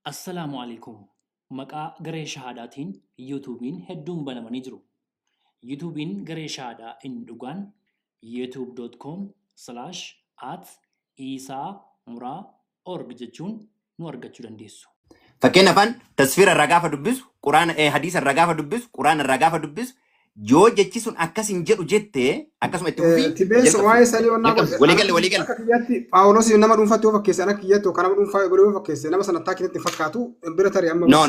Assalaamu alaikum. Maqaa garee shahaadaatiin yuutuubiin hedduun banamanii jiru. Yuutuubiin garee shahaadaa inni dhugaan youtube.com/@isamuraa.org jechuun nu argachuu dandeessu. Fakkeenya afaan tasfiira irraa gaafa dubbisu, quraana hadiisa irraa gaafa dubbisu, quraana irraa gaafa dubbisu, yoo jechi sun akkas hin jedhu jettee akkasuma itti fufii. Tibees waa'ee sanii onnaa waliigalle. akka kiyyatti Phaawulos nama dhuunfaatti yoo fakkeesse ana kiyyatti yookaan nama dhuunfaa godhee yoo fakkeesse nama sana attaakiitti fakkaatu bira tarii amma. No.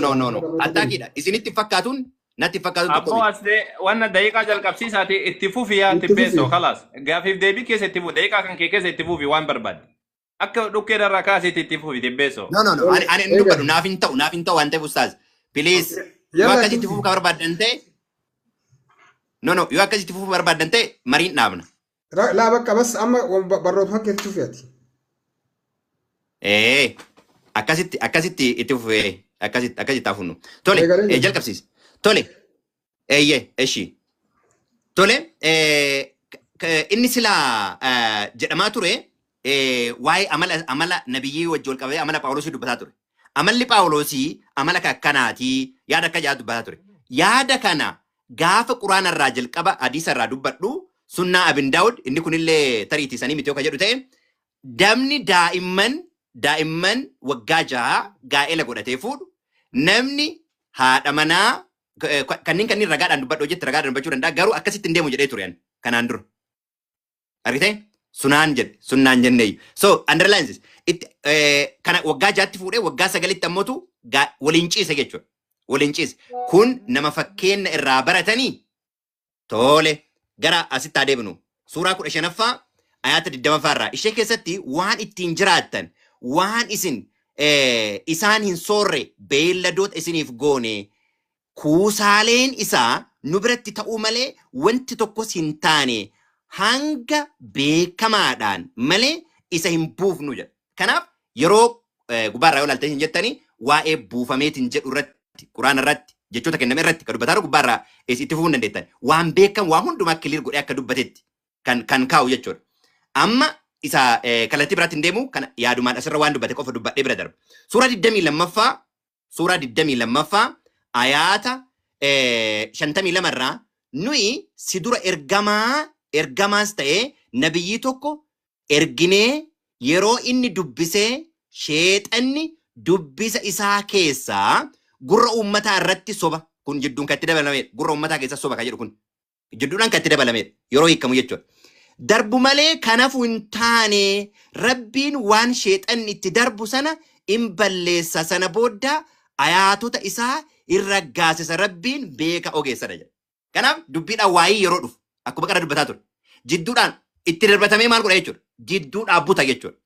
Attaakiidha. Isinitti fakkaatuun natti fakkaatuun tokko. Abbo asde wanna daqiiqaa jalqabsiisaati itti fufi yaa Tibeesoo khalaas. Gaafiif deebii keessa itti fufi daqiiqaa kan kee keessa itti fufi waan barbaade. Akka dhukkee darraa kaasitti itti fufi Tibeesoo. No. Ani inni dubbadu naaf hin ta'u waan ta'eef ustaaz. Please yoo akkasitti fufuu kan barbaadan ta'e. No, yoo akkasitti fufuu barbaadan ta'e mariin dhaabna. Laa bakka bas amma barroota fakkeetti fufeeti. Akkasitti itti fufee akkasitti hafuunu. Tole jalqabsiis. Tole eshi. Tole inni silaa jedhamaa ture waa'ee amala nabiyyii wajji wal qabee amala Phaawulosii dubbataa ture. Amalli Phaawulosii amala akkanaatii yaada akka jaatu dubbataa ture. Yaada kana gaafa quraana irraa jalqaba hadiisa irraa dubbadhu sunnaa Abin Daawud inni kunillee tariitii sanii miti yoo jedhu ta'e damni daa'imman waggaa 6 gaa'ela godhatee fuudhu namni haadha manaa kanneen ragaadhaan dubbadhu hojjetti ragaadhaan dubbachuu danda'a garuu akkasitti hin deemu jedhee ture kanaan dura. Argitee? Sunnaan jennee. So underline this. Kana waggaa 6tti fuudhee waggaa 9tti ammootu waliin ciise jechuudha. Waliin ciise. Kun nama fakkeenya irraa baratanii tole gara asitti adeemnu. Suuraa 15ffaa ayyaata 20ffaa irraa ishee keessatti waan ittiin jiraattan waan isin isaan hin soorre beelladoota isiniif goone kuusaaleen isaa nu biratti ta'uu malee wanti tokkos hin taane hanga beekamaadhaan malee isa hin buufnu jedha. Kanaaf yeroo gubaarraa yoo ilaaltanii hin jettanii waa'ee buufameetiin jedhu irratti quraana irratti jechoota kenname irratti kan dubbataa gubbaarraa itti fufuu hin dandeettan. Waan beekamu waa hundumaa kiliir godhee akka dubbatetti kan kaa'u jechuudha. Amma isa kallattii biraatti hin deemu kana yaadumaan asirra waan dubbate qofa dubbadhee bira darba. Suuraa 22ffaa ayaata 52 irraa nuyi si dura ergamaas ta'ee nabiyyii tokko erginee yeroo inni dubbisee sheexanni dubbisa isaa keessaa gurra uummataa irratti soba kun jidduun kan itti dabalameedha. Gurra uummataa keessa soba kan jedhu kun jidduudhaan kan itti dabalameedha yeroo hiikamu jechuudha. Darbu malee kanaafuu hin taane rabbiin waan sheexanni itti darbu sana in balleessa sana booda ayaatota isaa irra gaasisa rabbiin beeka ogeessadha jedha. Kanaaf dubbiidhaan waa'ee yeroo dhufu akkuma qara dubbataa ture. Jidduudhaan itti darbatamee maal godha jechuudha. Jidduudhaan buta jechuudha.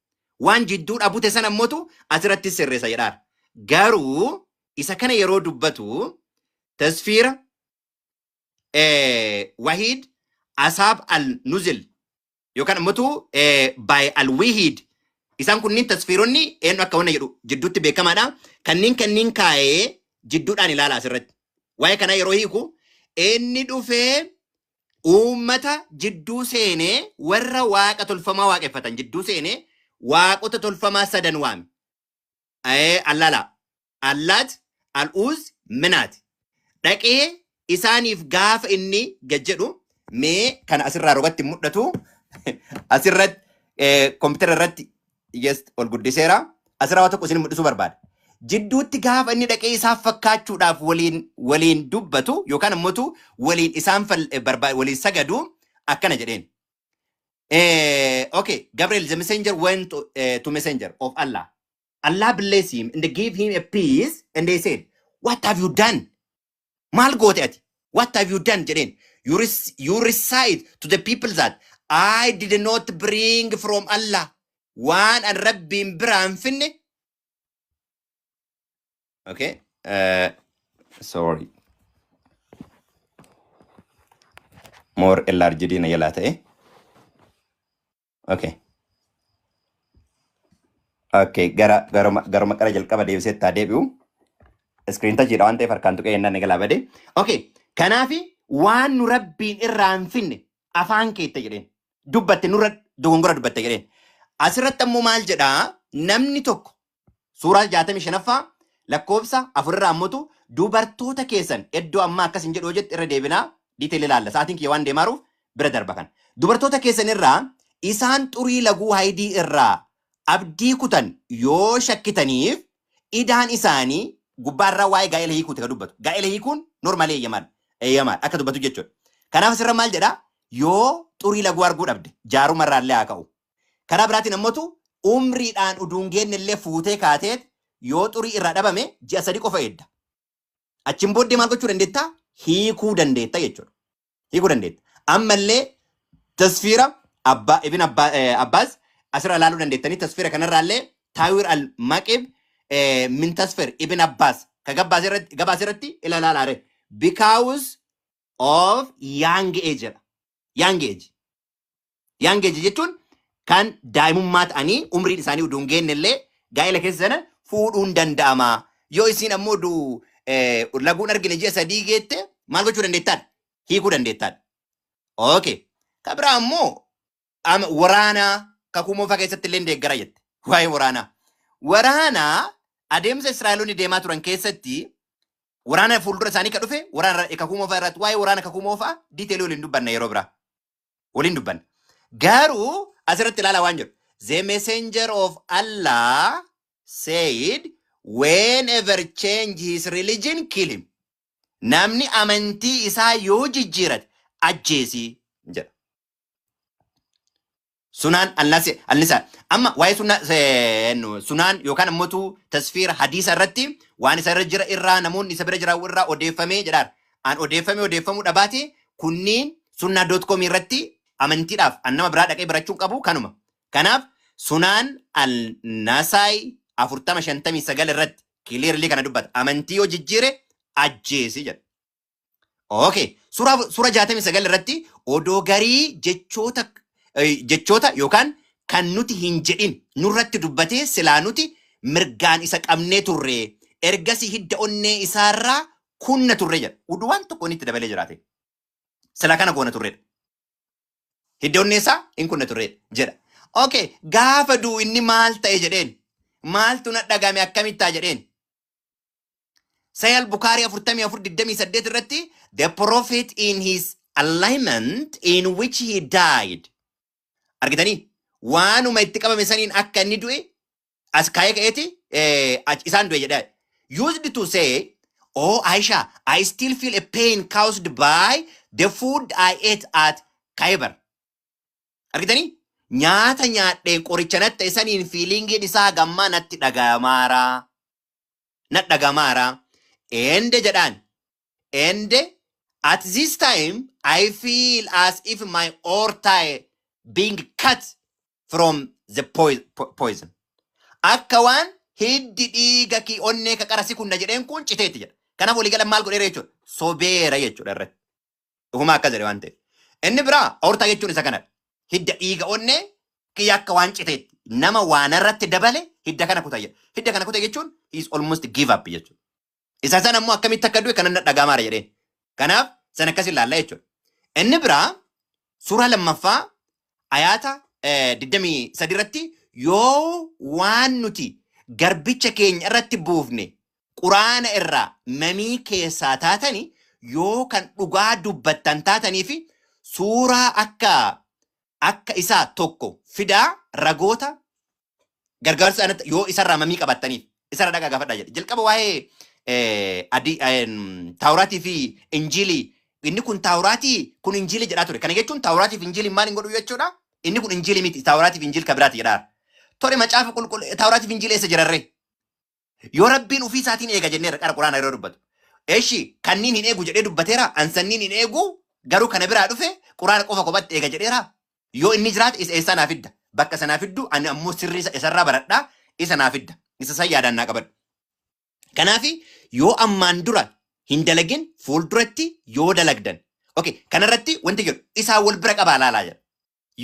Waan jidduudhaan bute sana ammootu asirratti sirreessa jedhaara. Garuu isa kana yeroo dubbatu tasfiira wahid asaab al-nuzil yookaan ammootu by al-wihid isaan kunniin tasfiironni eenyu akka wanna jedhu jidduutti beekamaadha. Kanneen kaa'ee jidduudhaan ilaala asirratti. Waa'ee kana yeroo hiiku inni dhufee uummata jidduu seenee warra waaqa tolfamaa waaqeffatan jidduu seenee waaqota tolfamaa 3 waame. Allaat, Al'uuz, Minaati. Dhaqee isaaniif gaafa inni gajjedhu mee kana asirraa rogatti mul'atu asirratti koompitara irratti ol guddiseera. Asirraa waan tokko isin mul'isuu barbaada. Jidduutti gaafa inni dhaqee isaaf fakkaachuudhaaf waliin dubbatu yookaan ammoo waliin isaan waliin sagadu akkana jedheen. Okay, Gabriel the messenger went to messenger of Allah. Allah bless him and they gave him a peace and they said, what have you done? Mal goote ati. What have you done jedheen. You recite to the people that I did not bring from Allah. Waan an rabbiin biraan finne. Okay. Sorry. More enlarged na yala ta'e. Okay. Okay. Garuma qara jalqaba deebisee taa deebi'u. Screen touch jedha waan ta'eef harkaan tuqee yennaan eegalaa badee. Okay. Kanaafi waan nu rabbiin irraan finne afaan keetta jedheen. Dubbatte nurra dogongora dubbatte jedheen. Asirratti ammoo maal jedhaa namni tokko suuraa 65ffaa lakkoofsa 4 irraa ammoo dubartoota keessan iddoo amma akkas hin jedhu jette irra deebinaa diiteelii ilaalla. Sa'aatiin kiyya waan deemaaruuf bira darba kan. Dubartoota keessan irraa isaan xurii laguu haayidii irraa abdii kutan yoo shakkitaniif idaan isaanii gubbaarraa waa'ee gaa'ela hiikuuti kan dubbatu. Gaa'ela hiikuun normaalee eeyyamaadha akka dubbatu jechuudha. Kanaaf asirra maal jedhaa yoo xurii laguu arguu dhabde jaarumarraallee haa ka'u. Karaa biraatiin ammoo umriidhaan uduungeen illee fuutee kaateet yoo xurii irraa dhabame ji'a 3 qofa eedda. Achiin booddee maal gochuu dandeettaa? Hiikuu dandeetta jechuudha. Hiikuu dandeetta. Ammallee tasfiira ibn Abbaas asirra ilaaluu dandeettanii tasfiira kanarraallee Taawir al-Maqib min tasfir ibn Abbaas ka gabaas irratti ilaalaare because of young age. Young age. Young age jechuun kan daa'imummaa ta'anii umriin isaanii uduun geenne illee gaa'ela keessa sana fuudhuun danda'ama. Yoo isin ammoo laguun argine ji'a 3 geette maal gochuu dandeettaadha? Hiikuu dandeettaadha. Okay. Kabira ammoo waraanaa kakuu moofaa keessatti illee deeggara jette. Waa'ee waraanaa. Waraanaa adeemsa Israa'eloonni deemaa turan keessatti waraana fuuldura isaanii ka dhufe waraana kakuu moofaa irratti waa'ee waraana kakuu moofaa diiteelii waliin dubbanna yeroo biraa. Waliin dubbanna. Garuu asirratti ilaalaa waan jedhu. The messenger of Allah said whenever change his religion kill him. Namni amantii isaa yoo jijjiirate ajjeesii jedha. Sunaan al-Nisaa. Amma waa'ee sunaan yookaan ammoo tasfiira hadiisa irratti waan isa irra jira irraa namoonni isa bira jiran irraa odeeffamee jedhaan. An odeeffamuu dhabaate kunniin sunnaa.com irratti amantiidhaaf nama biraa dhaqee barachuun qabu kanuma. Kanaaf sunaan al-Nasaay 459 irratti kileerli kana dubbata. Amantii yoo jijjiire ajjeesi jedha. Okay. Suura 69 irratti odoo garii jechoota yookaan kan nuti hin jedhin nurratti dubbatee silaa nuti mirgaan isa qabnee turre ergasii hidda onnee isaarraa kunna turre jedha. Uduu waan tokko itti dabalee jiraate. Sila kana goona turredha. Hidda onnee isaa hin kunna turredha jedha. Okay. Gaafa duu inni maal ta'e jedheen maaltu na dhagame akkamittaa jedheen. Sayal Bukaari 44:28 irratti the prophet in his alignment in which he died. Argitanii waanuma itti qabame saniin akka inni du'e as kaayee ka'eeti isaan du'e jedha. Used to say, oh Aisha, I still feel a pain caused by the food I ate at Khaybar. Argitanii nyaata nyaadhee qoricha natti ta'e saniin fiilingiin isaa gammaa natti dhagamaara. Ende jedhaan. Ende at this time I feel as if my aorta being cut from the poison. Akka waan hiddi dhiiga ki onnee ka qarasi kunna jedheen kun citeetti jedha. Kanaaf walii galan maal godheera jechuudha. Sobeera jechuudha irratti. Dhuguma akka jedhe waan ta'eef. Inni biraa aortaa jechuun isa kanadha. Hidda dhiiga onnee kiyya akka waan citeetti. Nama waan irratti dabale hidda kana kuta jedha. Hidda kana kuta jechuun is almost give up jechuudha. Isa sana ammoo akkamitti akka du'e kanan dhagamaara jedheen. Kanaaf sana akkas ilaalla jechuudha. Inni biraa suuraa lammaffaa ayaata 23 irratti yoo waan nuti garbicha keenya irratti buufne quraana irraa mamii keessaa taatani yoo kan dhugaa dubbattan taatanii fi suuraa akka isaa tokko fidaa ragoota gargaarsa yoo isarraa mamii qabattaniif isarra dhagaa gaafadhaa jedhe. Jalqaba waa'ee Taawuraatii fi Injiilii inni kun Taawuraatii kun Injiilii jedhaa ture. Kana jechuun Taawuraatii fi Injiilii maal hin godhu jechuudha? Inni kun Injiilii miti Taawuraatii fi Injiilii kabiraati jedhaa. Tore macaafa Taawuraatii fi Injiilii eessa jirarree? Yoo Rabbiin ofii isaatiin eega jenneera qara quraana yeroo dubbatu. Eeshi kanniin hin eegu jedhee dubbateera ansanniin hin eegu garuu kana biraa dhufe quraana qofa kophaatti eega jedheera. Yoo inni jiraate isa eessaa naa fidda. Bakka sanaa fiddu ani ammoo sirrii isarraa baradhaa isa naa fidda. Isa san yaadaan naa qabadhu. Kanaafi yoo ammaan dura hin dalagin fuulduratti yoo dalagdan. Okay, kanarratti wanti jedhu isaa wal bira qabaa laalaa jedha.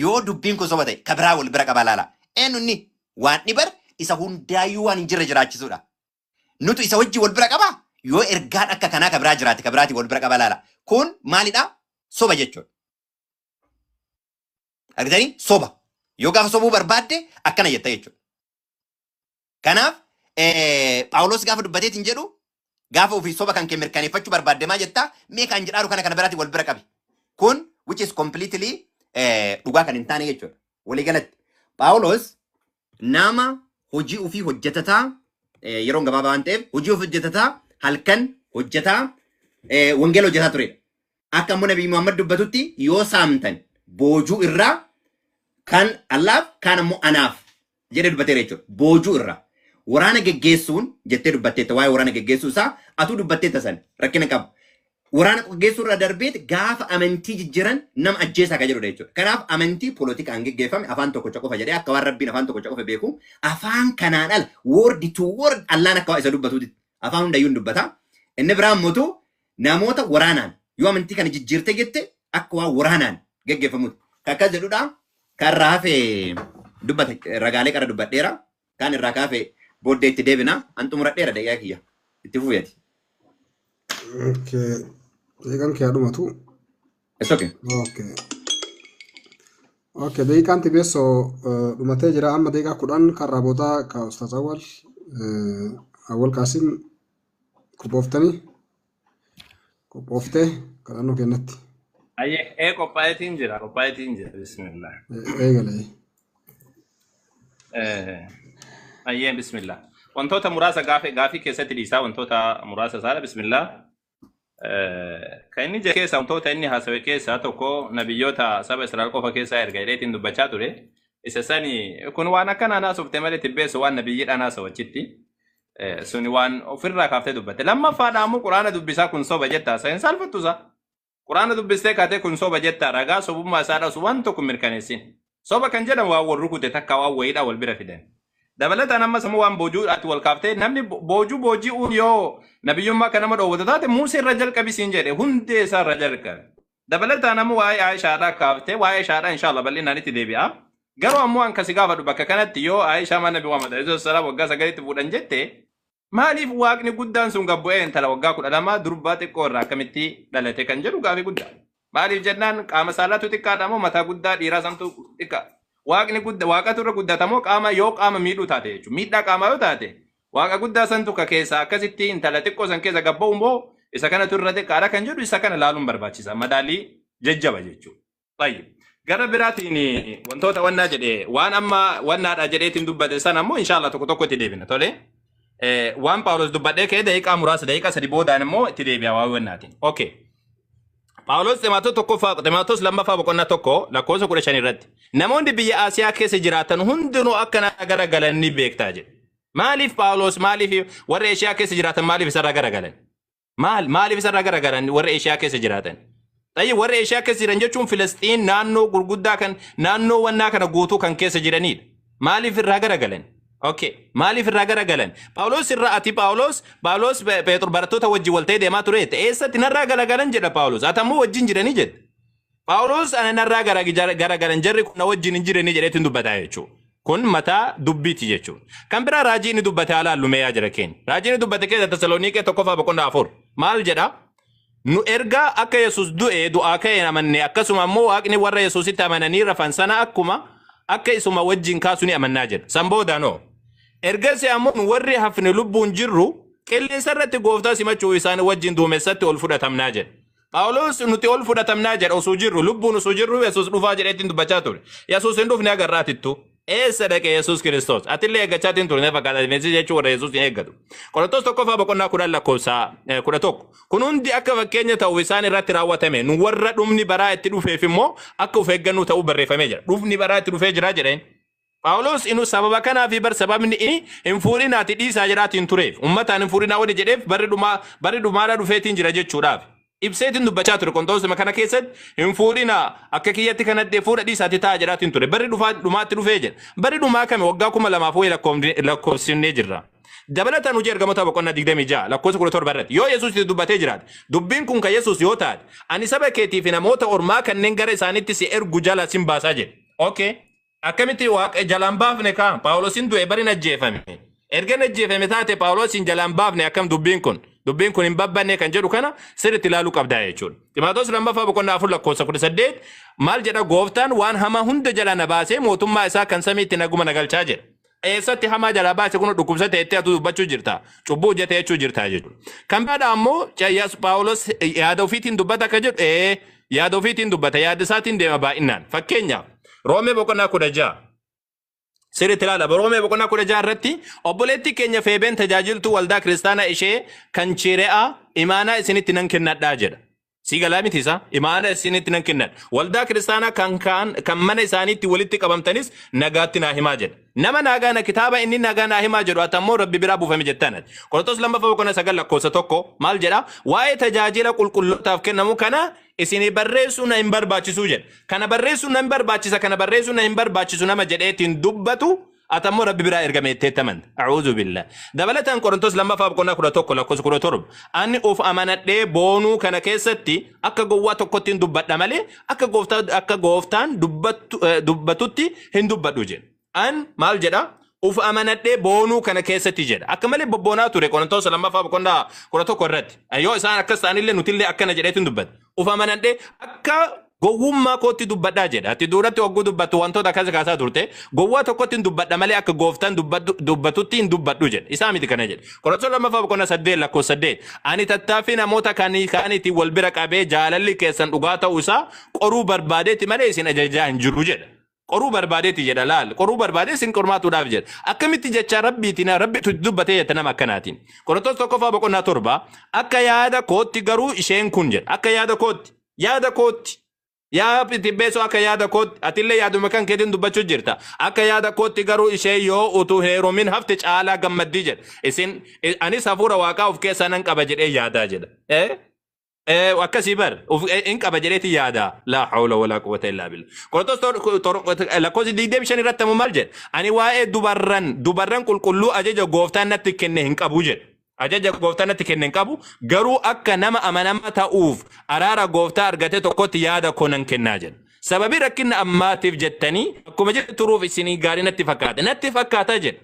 Yoo dubbiin kun soba ta'e kabiraa wal bira qabaa laalaa. Eenyunni waan dhibar isa hundaayyuu waan hin jirre jiraachisuudha. Nutu isa wajji wal bira qabaa yoo ergaan akka kanaa kabiraa jiraate kabiraati wal bira qabaa laalaa. Kun maalidhaa? Soba jechuudha. Argitanii soba. Yoo gaafa sobuu barbaadde akkana jetta jechuudha. Kanaaf Phaawulos gaafa dubbateetiin jedhu gaafa ofii soba kan kee mirkaneeffachuu barbaadde maa jettaa mee kan jedhaaru kana biraatti wal bira qabi. Kun which is completely dhugaa kan hin taane jechuudha. Walii galatti Phaawulos nama hojii ofii hojjetataa yeroo gabaabaa waan ta'eef hojii ofii hojjetataa halkan hojjetaa wangeela hojjetaa turedha. Akka immoo Nabii Muhammad dubbatutti yoo saamtan boojuu irraa kan Allaaf kan immoo anaaf jedhee dubbateera jechuudha. Boojuu irraa waraana geggeessuun jettee dubbatteetta waa'ee waraana geggeessuu isaa atuu dubbatteetta san rakkina qabu. Waraana geggeessuu irra darbeet gaafa amantii jijjiiran nama ajjeesaa kan jedhudha jechuudha. Kanaaf amantii poolitikaan geggeeffame afaan tokko qofa jedhee akka waan Rabbiin afaan tokko qofa beeku afaan kanaan ala word to word Allaan akka isa dubbatuuti afaan hundayyuu hin dubbata. Inni biraan mootu namoota waraanaan yoo amantii kana jijjiirte jette akka waan waraanaan geggeeffamuuti. Akkas jedhudha. Kan raafee dubbate ragaalee qara dubbadheera. Kan irraa kaafee booddee itti deebina. Anxumuradheera daqiiqaa kiyya. Itti fufeeti. Okay. Daqiiqaan kee dhumatu. It's okay. Okay. Okay, daqiiqaan tibeessoo dhumatee jira. Amma daqiiqaa 10 kan raabootaa ka Ustaaz Awwal Qaasim qophooftee kadhannoo kennatti. Ayyee qophaa'eetiin jira bismillah. Eegalee. Ayyee bismillah. Wantoota muraasa gaafii keessatti dhiisaa wantoota muraasa isaadha bismillah. Kan inni jedhe keessa wantoota inni haasawe keessaa tokko nabiyyoota saba Israa'el qofa keessaa erga jedheetiin dubbachaa ture. Isa sani kun waan akkanaa naasofte malee tibbeessu waan nabiyyiidhaan haasawachitti. Suni waan ofirraa kaaftee dubbatte. Lammaffaadhaan immoo quraana dubbisaa kun soba jettaa sayin salphattusa. Quraana dubbistee kaatee kun soba jettaa ragaa sobummaa isaa dhaasu waan tokko mirkaneessin. Soba kan jedhamu waan wal rukute takka waan wayiidhaa wal bira fidan. Dabalataan ammas immoo waan boojuudhaatti wal kaaftee namni booji'uun yoo nabiyyummaa kan nama dhoowwatu taate Muusee irra jalqabisiin jedhe hundee isaa irra jalqabe. Dabalataan ammoo waa'ee Aayishaadhaa kaaftee waa'ee Aayishaadhaa inshaAllah bal'inaan itti deebi'a. Garuu ammoo an kasi gaafadhu bakka kanatti yoo Aayishaa mana Nabi Muhammad sallallahu waggaa 9 fuudhan jette maaliif waaqni guddaan sun gabbu'ee intala waggaa 12 durbaa xiqqoo irraa akkamitti dhalate kan jedhu gaafii guddaa. Maaliif jennaan qaama saalaatu xiqqaadha moo mataa guddaa dhiiraa santu xiqqaa. Waaqni guddaa waaqatu irra guddatamoo qaama yoo qaama miidhuu taate jechuudha. Miidhaa qaamaa yoo taate waaqa guddaa santu ka keessa akkasitti intala xiqqoo san keessa gabba'u immoo isa kanatu irra xiqqaadha kan jedhu isa kana laaluun barbaachisa. Madaalii jajjaba jechuudha. Baay'ee. Gara biraatiin wantoota wannaa jedhee waan amma wannaadha jedheetiin dubbate sana ammoo inshaAllah tokko tokko itti deebina tole. Waan Phaawulos dubbadhee ka'ee daqiiqaa muraasa daqiiqaa 3 boodaan immoo itti deebi'a waa wannaatiin. Okay. Phaawulos Ximaatos lammaffaa boqonnaa tokko lakkoofsa 15 irratti namoonni biyya Asiyaa keessa jiraatan hundinuu akkana garagalan ni beektaa jedhe. Maaliif Phaawulos maaliif warra Eeshiyaa keessa jiraatan maaliif isarraa garagalan? Maaliif isarraa garagalan warra Eeshiyaa keessa jiraatan? Tayyib warra Eeshiyaa keessa jiran jechuun Filisxiin naannoo gurguddaa kan naannoo wannaa kana guutuu kan keessa jiranidha. Maaliif irraa garagalan? Okay. Maaliif irraa garagalan? Phaawulos irraa ati Phaawulos Pheexroos barattoota wajjin walta'ee deemaa ture. Eessatti narraa garagalan jedha Phaawulos. Ati ammoo wajjin jiranii jedha. Phaawulos ana narraa garagalan jarri kun wajjin hin jiranii jedheetiin dubbataa jechuudha. Kun mataa dubbiiti jechuudha. Kan biraa raajii inni dubbate haala lumee jira keenya. Raajii inni dubbate keessa Tasaloniiqee 1:4 maal jedha? Nu ergaa akka Yesuus du'e du'aa ka'e amanne akkasuma ammoo waaqni warra Yesuusitti amananii rafan sana akka isuma wajjin kaasu ni amannaa jedha. Sanboodaanoo. Ergasii ammoo warri hafne lubbuun jirru qilleensa irratti gooftaa simachuu isaanii wajjin duumessatti ol fudhatamnaa jedha. Phaawulos nuti ol fudhatamnaa jedha osoo jirru lubbuun osoo jirru Yesuus dhufaa jedheetiin dubbachaa ture. Yesuus hin dhufne agarraatittu. Eessa dhaqe Yesuus Kiristoos? Atillee eeggachaatiin ture ne fakkaata meensi jechuu warra Yesuus hin eeggatu. Qorontos 1:10 kun hundi akka fakkeenya ta'u isaan irratti raawwatame nu warra dhumni baraa itti dhufeef immoo akka of eeggannuu ta'uu barreeffamee jira. Dhumni baraa itti dhufee jira jedheen. Phaawulos inu sababa kanaa fi bar sababni inni hin fuudhinaati dhiisaa jiraatiin tureef ummataan hin fuudhinaa wali jedheef barri dhumaadhaa dhufeetiin jira jechuudhaaf. Ibseetiin dubbachaa ture Qorontoosuma kana keessatti hin fuudhinaa akka kiyyatti kanatti fuudha dhiisaati ta'a jiraatiin ture. Barri dhumaatti dhufee jira. Barri dhumaa kame waggaa 2000 lakkoofsinnee jirra. Dabalataan hojii ergamoota boqonnaa 26 lakkoofsa 17 irratti yoo Yesuus dubbatee jiraate dubbiin kun kan Yesuus yoo taate ani saba keetii fi namoota ormaa kanneen gara isaaniitti si ergu jala sin baasaa jedhe. Okay. Akkamitti waaqa jalaan baafne kaa Phaawulosin du'e bari ajjeefame. Erga ajjeefame taate Phaawulosin jalaan baafne akkam dubbiin kun hin babbanne kan jedhu kana sirriitti ilaaluu qabdaa jechuudha. Ximaatos lammaffaa boqonnaa 4 lakkoofsa 18 maal jedha gooftaan waan hamaa hunda jala na baasee mootummaa isaa kan samiitti naguma nagalchaa jedha. eessatti hamaa jalaa baase kun dhukkubsate itti atu dubbachuu jirta cubbuu hojjete jechuu jirta jechuudha. Kan biraadha ammoo Caayyaas Phaawulos yaada ofiitiin dubbata akka jedhu yaada ofiitiin dubbata yaada isaatiin deema baay'inaan. Fakkeenyaaf Roomee boqonnaa 16 sirriitti ilaala. Roomee boqonnaa 16 irratti obboleettii keenya Feebeen tajaajiltuu waldaa kiristaanaa ishee kan Chire'aa imaanaa isinitti nan kennadhaa jedha. Sigala miti isa imaana isinitti nan kennadha. Waldaa kiristaanaa kan mana isaaniitti walitti qabamtanis nagaatti naa himaa jedha. Nama nagaa kitaaba inni nagaa naa himaa jedhu atammoo Rabbi biraa buufame jettaan. Qorontos 2:9 maal jedha? Waa'ee tajaajila qulqullootaaf kennamu kana isinii barreessuu na hin barbaachisu jedha. Kana barreessuu na hin barbaachisa kana barreessuu na hin barbaachisu nama jedheetiin dubbatu atammoo Rabbi biraa ergame itteettaman. A'uudhu billah. Dabalataan Qorontos 2:11 ani of amanadhee boonuu kana keessatti akka gowwaa tokkotti hin dubbadha malee akka gooftaan dubbatutti hin dubbadhu jedha. An maal jedha? Of amanadhee boonuu kana keessatti jedha. Akka malee bobboonaa ture Qorontos 2:11 irratti. Yoo isaan akkas ta'anillee nutillee akkana jedheetiin dubbata. Of amanadhee akka gowwummaa kootti dubbadhaa jedha. Ati duratti hogguu dubbattu wantoota akkas kaasaa turte gowwaa tokkotti hin dubbadha malee akka gooftaan dubbatutti hin dubbadhu jedha. Isaa miti kana jedha. Qorontos 2:8 ani tattaaffii namoota kaaniitiin wal bira qabee jaalalli keessan dhugaa ta'uu isaa qoruu barbaadeetti malee isin ajajaa hin jiru jedha. Qoruu barbaadeetti jedha laal. Qoruu barbaadee isin qormaatuudhaaf jedha. Akkamitti jecha rabbiitu dubbatee jetta nama akkanaatiin. Qorontos 1:7 akka yaada kootti garuu isheen kun jedha. Akka yaada kootti. Yaa tibbeesoo akka yaada kootti atillee yaaduma kan keetiin dubbachuu jirta. Akka yaada kootti garuu ishee yoo utuu heerumin hafte caalaa gammaddii jedha. Anis hafuura waaqaa of keessaa nan qaba jedhee yaadaa jedha. Akkasii bar in qaba jedheeti yaada. La hawla wala quwwata illa billah. Qorontos lakkoofsi 25 irratti maal jedha? Ani waa'ee dubarran qulqulluu ajaja gooftaan natti kenne hin qabu jedha. Ajaja gooftaan natti kenne hin qabu garuu akka nama amanamaa ta'uuf araara gooftaa argate tokkotti yaada koo nan kennaa jedha. Sababii rakkina ammaatiif jettanii akkuma jedhu turuuf isinii gaarii natti fakkaata. Natti fakkaata jedha.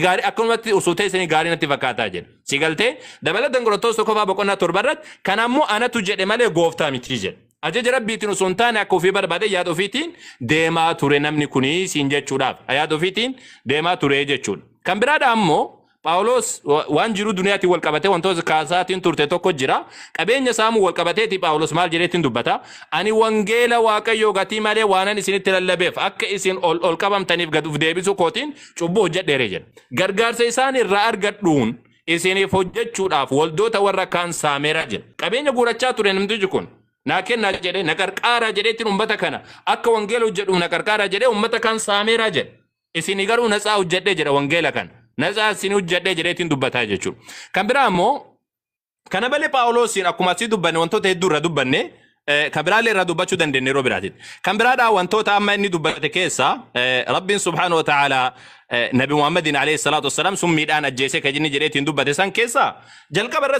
Gaarii akkumatti usuutee isinii gaarii natti fakkaataa jedha. Si galtee dabalataan Qorontos 1:7 irratti kan ammoo anatu jedhe malee gooftaa miti jedha. Ajaja rabbiitiin osoo hin taane akka ofii barbaade yaada ofiitiin deemaa ture namni kunii siin jechuudhaaf. Yaada ofiitiin deemaa ture jechuudha. Kan biraadha ammoo Phaawulos waan jiru duniyaatiin wal qabatee wantoota kaasaatiin turte tokko jira. Qabeenya saamuu wal qabateeti Phaawulos maal jedheetiin dubbata? Ani wangeela Waaqayyoo gatii malee waanan isinitti lallabeef akka isin ol qabamtaniif gad uf deebisuu kootiin cubbuu hojjedheere jedha. Gargaarsa isaan irraa argadhuun isiniif hojjechuudhaaf waldoota warra kaan saameera jedha. Qabeenya guurachaa ture namtichi kun. Naa kennaa jedhee na qarqaaraa jedheetiin uummata kana akka wangeela hojjedhuuf na qarqaaraa jedhee uummata kaan saameera jedha. Isinii garuu natsaa hojjedhee jedha wangeela kana. Natsaa isinii hojjedhee jedheetiin dubbataa jechuudha. Kan biraa ammoo kana malee Phaawulosiin akkuma asii dubbanne wantoota hedduu irra dubbanne kan biraallee irraa dubbachuu dandeenya yeroo biraatitti. Kan biraadhaa wantoota amma inni dubbate keessaa Rabbiin subhaanahu wa ta'aalaa Nabi Muhammadin alayhi salaatu wassalaam summiidhaan ajjeesee kan inni jedheetiin dubbate san keessaa jalqaba irra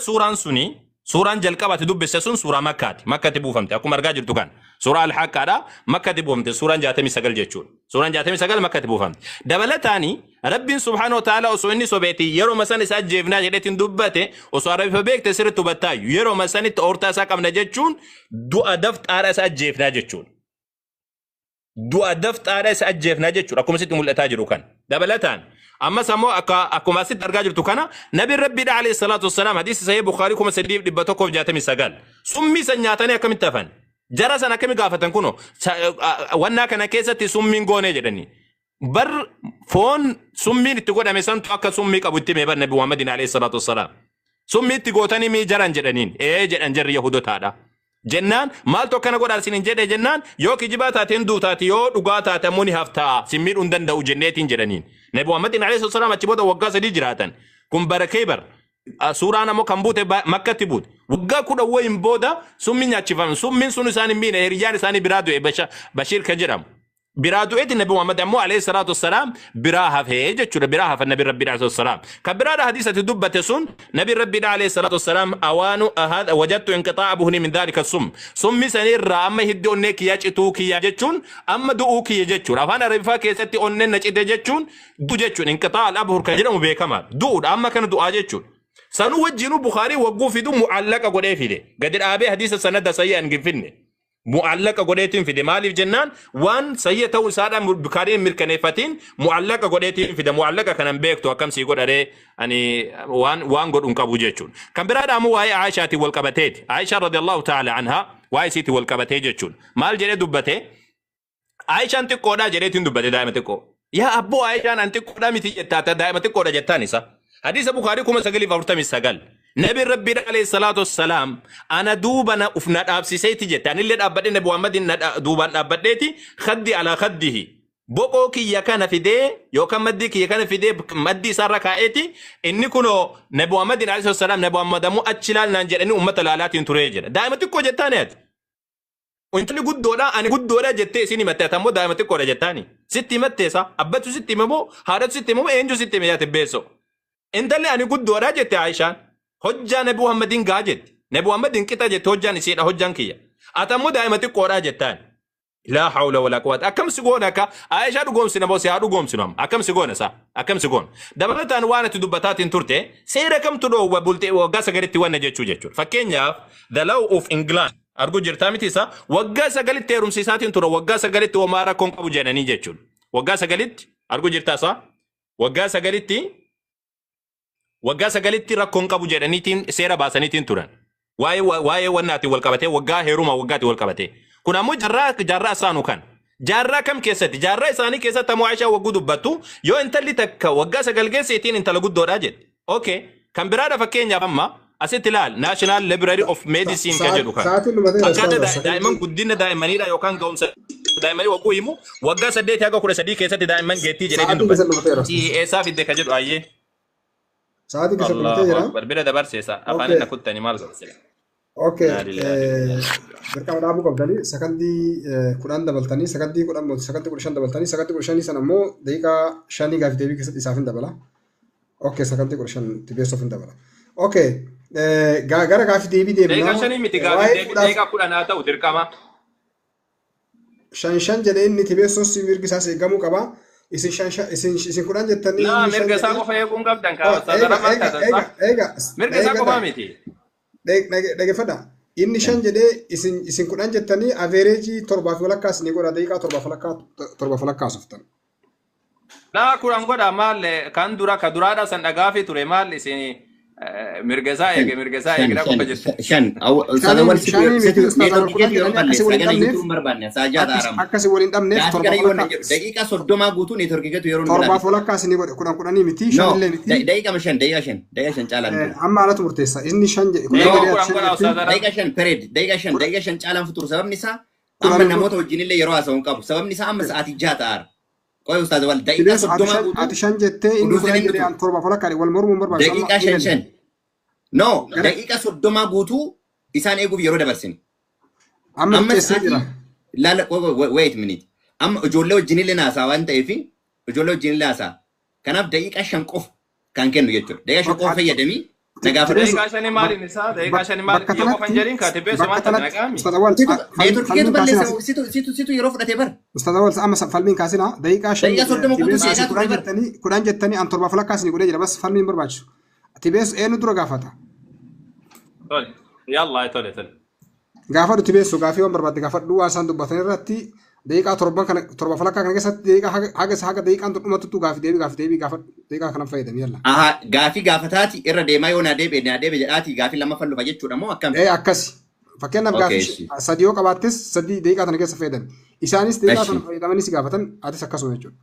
suuraan jalqabatti dubbise sun suuraa Makkaati. Makkatti buufamte akkuma argaa jirtu kan. Suuraa Al-Haqqaadha Makkatti buufamte suuraan 69 jechuudha. Suuraan 69 Makkatti buufamte. Dabalataani Rabbiin subhaanahu wa ta'aalaa osoo inni sobeetii yeroo masan isaa ajjeefnaa jedheetiin dubbate osoo arabifa beekte sirriitti hubattaayu yeroo masanitti oortaa isaa qabna jechuun du'a dafxaadha isaa ajjeefnaa jechuudha. Du'a dafxaadha isaa ajjeefnaa jechuudha akkuma sitti mul'ataa jiru kan. Dabalataan ammas ammoo akkuma asitti argaa jirtu kana nabiin rabbiidha alayhi salaatu wassalaam hadiisi sahih Bukhaarii 3169 summii san nyaatanii akkamitti hafan jara san akkami gaafatan kuno wannaa kana keessatti summiin goonee jedhanii bar foon summiin itti godhame santu akka summii qabu itti mee bar nabi Muhammadin alayhi salaatu wassalaam summii itti gootanii mii jaran jedhaniin jedhan jarri yahudotaadha. Jennaan maal tokko kana godhaa isin jedhe jennaan yoo kijibaa taateen duutaati yoo dhugaa taate ammoo ni haftaa sin miidhuu hin danda'u jenneetiin jedhaniin. Nabi Muhammadin alayhi salaam achi booda waggaa 3 jiraatan. Kun barakee bar suuraan ammoo kan buute Makkatti buute. Waggaa 10 wayin booda summi nyaachifame. Summiin sun isaan hin miine hiriyyaan isaanii biraa du'e Bashiir kan jedhamu. Biraa du'eeti Nabi Muhammad ammoo alayhi salaatu wassalaam biraa hafee jechuudha biraa hafa Nabi Rabbi alayhi salaam. Kan biraadha hadiisatti dubbate sun Nabi Rabbi alayhi salaatu wassalaam awaanu wajadtu inqixaa'a buhni min dhalika summi sanirraa amma hiddi onnee kiyyaa cituu kiyyaa jechuun amma du'uu kiyya jechuudha. Afaan Arabifaa keessatti onneen na cite jechuun du jechuun inqixaa'a al-abhur kan jedhamu beekama. Du'uudha amma kana du'aa jechuudha. Sanuu wajjinuu Bukhaarii wagguu fidu mu'allaqa godhee fide. Gadi dhaabee hadiisa sanada sayyi'an ginfinne. معلقة قديتين في مالي في جنان وان سيئة سادة بكارين مركنيفتين معلقة قديتين في معلقة كان بيكتو كم سيقول أري يعني وان قد انقبو جيتشون كان براد أمو هاي عائشة والكبتيت عائشة رضي الله تعالى عنها واي سيتي والكبتيت جيتشون مال جري دبتي عائشة أنت قودا جريتين دبتي دائما تقو يا أبو عائشة أنت قودا متي جتاتا دائما تقودا جتاني سا حديث بخاري كما سقلي فورتا مسقل نبي ربي عليه الصلاة والسلام أنا دوبنا أفناد أبسي سيتي جت أنا اللي أبدي نبي محمد دوبنا أبديتي خدي على خده بوكو كي يكان في دي يوكان مدي كي يكان في دي مدي سارة كايتي إني كنو نبي محمد عليه الصلاة والسلام نبي محمد مو أتشلال نانجر إني أمة الآلات ينتريجر دائما تكو جتانيت وانت اللي قد دولا أنا قد دولا جتة سيني متى تمو دائما تكو جتاني ستي متى سا أبتو ستي مبو هارت ستي مبو إنجو ستي ميات بيسو انت اللي أنا قد دولا جتة عايشان هجا نبي محمدين قاجد نبي محمدين كتا جت هجا نسيت هجان كيا أتمو دائما تقورا جتان لا حول ولا قوة أكم سجونا كا عايشة رقم سنة بس يا رقم سنام أكم سجونا سا أكم سجون دبلت أنواع تدبتات تورته سير كم تدو وبولتي وقاس قريت وانا جتشو فكينيا the law of England أرجو جرتامتي سا وقاس قريت تيرم سيسات تورو وقاس قريت ومارا كون أبو جناني جتشو وقاس قريت أرجو جرتاسا وقاس قريت waggaa sagalitti rakkoon qabu jedhaniitiin seera baasaniitiin turan waa'ee wannaati wal qabatee waggaa heeruma waggaati wal qabatee kun ammoo jaarraa isaanu kan jaarraa kam keessatti jaarraa isaanii keessatti ammoo Aishaa wagguu dubbattu yoo intalli takka waggaa sagal geesseetiin intala guddoodha jedhe okay kan biraadha fakkeenyaaf amma asitti ilaal National Library of Medicine kan jedhu kan fakkaata daa'imman guddina daa'immanidha yookaan ga'umsa daa'imanii wagguu himu waggaa 8 haga 13 keessatti daa'imman geettii jedhee dubbata eessaa fidde kan jedhu ayyee ساعتك سكرتير جرا بربيلا دبر سيسا أفعل إنك كنت أنيمال زوجي أوكي بركة أنا أبو قبلي سكندي كلان دبلتني سكندي كلان سكندي كلشان دبلتني سكندي كلشان يسنا مو دقيقة شاني قاعد تبي كسر إسافين دبلا أوكي سكندي كلشان تبي سوفين دبلا أوكي غارة قاعد تبي دقيقة شاني متى قاعد دقيقة كلان هذا ودير كما شان جلين نتبي سوسي ميرك ساس إجامو كبا isin kudhan jettanii na mirga isaa qofa eeguun qabdan kaa sadara mirga isaa qofa miti dhaggeeffadha inni shan jedhee isin kudhan jettanii averejii torbaaf walakkaas ni godha daqiiqaa torbaaf walakkaas uftan na kudhan godha maal kan dura ka duraadha san dhagaafi ture maal isin mirga isaa eege qofa jettu shan sadawal akkasi waliin dhabneef daqiiqa 30 guutuu neetworkii keetu yeroo torbaaf walakkaas ni godhe kudhanii miti shanillee miti daqiiqa shan caalaan amma alatu murteessa inni shan daqiiqa shan caalaan futuru sababni isaa amma namoota wajjinillee yeroo haasa'uun qabu sababni isaa amma sa'aatii 6 ta'aara qoy ustaad wal daqiiqa 30 guutuu ati shan jettee inni kudhan jedhee an torbaaf walakkaa wal mormuun barbaachisa daqiiqa shan no daqiiqa 30 guutuu isaan eeguuf yeroo dabarsini amma murteessee jira laala wait a minute amma ijoollee wajjinillee naasaa waan ta'eef ijoollee wajjinillee naasaa kanaaf daqiiqa 5 qofa kan kennu jechuudha daqiiqa 5 qofa fayyadamii nagaa fudhate daqiiqa 5 maaliin isaa daqiiqa 5 maaliin yoo qofan jedhin kaatibee somaata nagaami neetworkii balleessa situ yeroo fudhatee bara ustaad awwal amma falmiin kaasina daqiiqa 5 kudhan jettanii an torbaaf walakkaas ni godhee jira bas falmiin barbaachisu tibees eenyu dura gaafata tole yalla tole gaafadhu tibeessu gaafii waan barbaadde gaafadhu waan isaan dubbatan irratti daqiiqaa torbaaf walakkaa kana keessatti haga daqiiqaan dhumatutti gaafii deebii gaafadhu daqiiqaa kanan fayyadami yalla gaafii gaafataati irra deemaa yoo naa deebi'e jedhaati gaafii lammaffan dhufa jechuudha moo akkam akkasi fakkeenyaaf gaafii sadii yoo qabaattes sadii daqiiqaa kana keessa fayyadami isaanis daqiiqaa kana fayyadamanii si gaafatan atis akkasuma jechuudha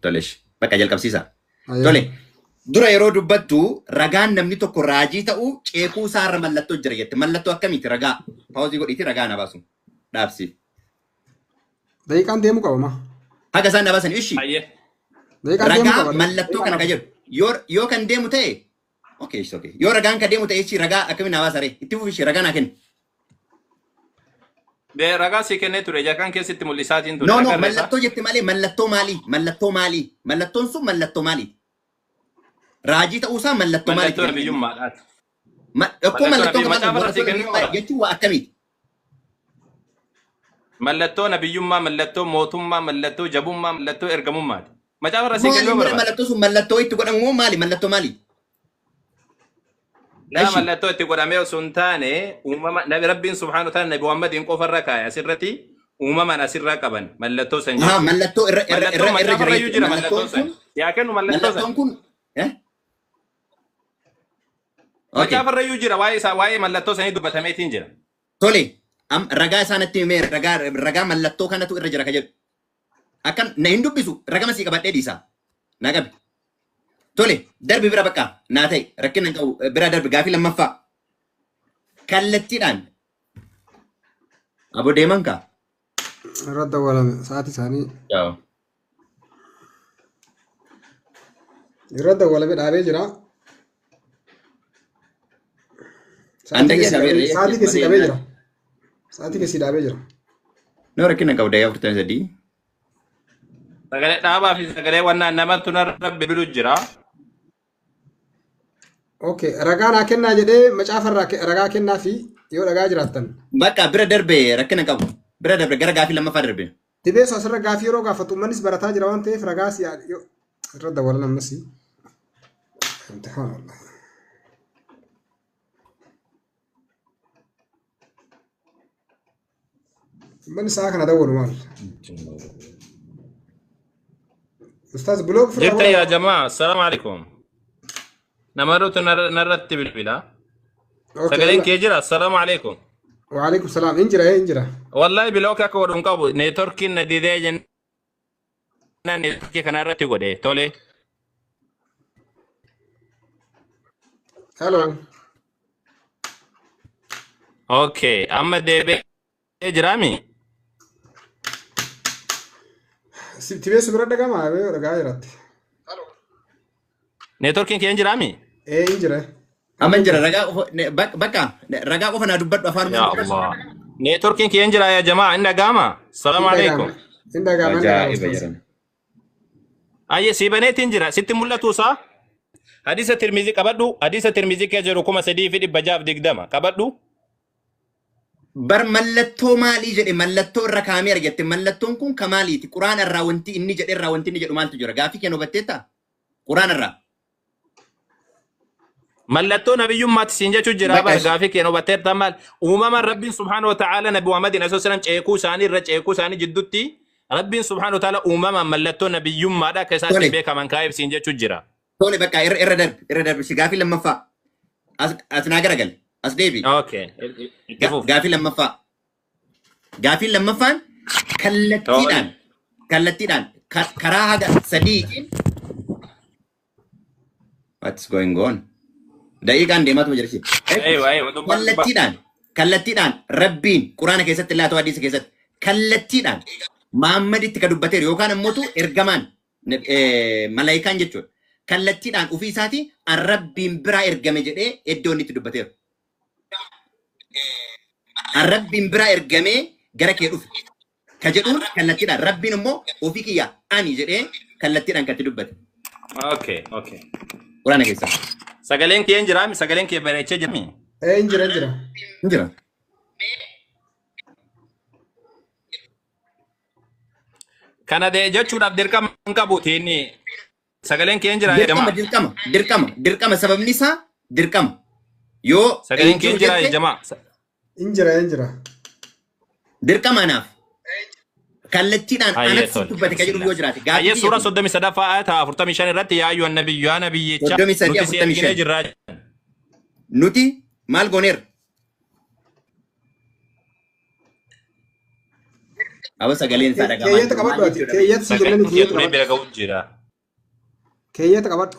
tole bakka jalqabsiisa tole dura yeroo dubbattu ragaan namni tokko raajii ta'u ceekuu isaarra mallattoo jira jette mallattoo akkamiiti ragaa paawuzii godhiiti ragaa na baasu dhaabsi daqiiqaan deemuu qabama haga isaan na baasan ishi ragaa mallattoo kana ka jedhu yoo kan deemu ta'e okay yoo ragaan ka deemu ta'e ishi ragaa akkamiin na baasare itti fufishi ragaa na kennu ragaa si kennee ture jakaan keessatti mul'isaatiin ture no mallattoo jette malee mallattoon sun mallattoo maali raajii ta'uusaa mallattoo maali mallattoo nabiyyummaadhaati akkoo mallattoo jechuun waa akkamiiti mallattoo nabiyyummaa mallattoo mootummaa mallattoo jabummaa mallattoo ergamummaati macaafa irra si kennuu barbaada mallattoo sun mallattoo itti godhamu maali mallattoo maali لا ملتو تقول سنتاني نبي ربي سبحانه وتعالى نبي محمد ينقف الركاية سرتي وما أسر ركبا ملتو سنجي ملتو ملتو يجري ملتو سن يا كانوا ملتو سن كن مجا فرّ يجري واي ملتو سن يدو بتميتين جرا تولي رجاء سانتي مير رجاء ملتو كانت الرجرة كجل أكن نهندو بيسو رجاء مسيك بعد إديسا نعم تولي درب برا بكا ناتي ركنا كau برا درب غافي لما فا كالتيران أبو ديمان كا رد ولا ساعتي ثاني ياو رد ولا بيد أبي جرا عندك يا سبير ساعتي كسي أبي جرا ساعتي كسي أبي جرا نو ركنا كau دايا فرتان زدي سجل نابا في سجل وانا نما تنر رب بلوجرا اوكي رغانا كنا جدي مچافر رغا كنا في يو رغا جراتن بكا برا درب ركنا كau برا درب غرا غافي لما فا درب تبي ساسر غافي رو غافتو منس برتا جراوان تي فرغا سي يو رد ولا نمسي امتحان والله من ساكن ادور مال استاذ بلوك في جبت يا جماعة السلام عليكم نمرت نرتب البلا سجلين كيجرا السلام عليكم وعليكم السلام انجرا والله بلوك أكو رنقابو نيتوركين نديدي جن نيتوركي كنا رتبو ده تولي هلو اوكي اما دي جرامي تبي سبرا دغا ما بي رغا جرات نيتوركين كي جرامي انجرا أما جرا بكا رجاء قفنا دبت أفان يا الله نيتوركين كي جرا يا جماعة إندا جاما السلام عليكم اندا غاما أي سيبني تنجرا ست ملة توسا حديث الترمذي كبدو حديث الترمذي كجرو كما سدي في بجاب دقدما كبدو بر ملتو مالي جدي ملتو الركامي رجعت ملتون كون كمالي تي قرآن الراونتي إني جدي الراونتي إني جدي مال تجرا غافي كانوا بتتا قرآن الرا ملتو نبي ما تسينجا تجرا غافي كانوا بتتا مال وما ربي سبحانه وتعالى نبي محمد صلى الله عليه وسلم ايكو ساني رج ايكو ساني جدتي ربي سبحانه وتعالى ملتو نبي ما دا كسات بك من كايف سينجا تجرا تولي بكا إردر غافي لما فا أتناقر أقل أصديبي اوكي غافي لما فان كالتيدان كراها صديق what's going on دقيقة دي ما تمجرسي ايوه كالتيدان ربين قرآن كيست الله تو حديث كيست كالتيدان محمد تكدبتير يوكان موتو إرغمان ملايكان جتشو كالتيدان وفي ساتي الربين برا إرغمي جدي إدوني تدبتير الربين برا إرغمي غرك يروف كجدون كالتيدان ربين مو وفي كيا أني جدي كالتيدان كتدبت اوكي قرآن كيست سجلين كي جرامي سجلين كي بريتش جرامي انجرا كان ده جاتشو داب دركم كابوتيني سجلين كي جرا يا جماعة دركم سبب نسا دركم يو سجلين كي جرا يا جماعة انجرا دركم أنا كالتيدان أنا تبغى تكجلو بيوجراتي أيه سورة صدمي صدفة آياتها فرتمي شان الرت يا أيها النبي يا نبي صدمي صديق فرتمي شان نوتي مال غونير أبو سجلين سارة كيت كبر كيت سجلين كيت كبر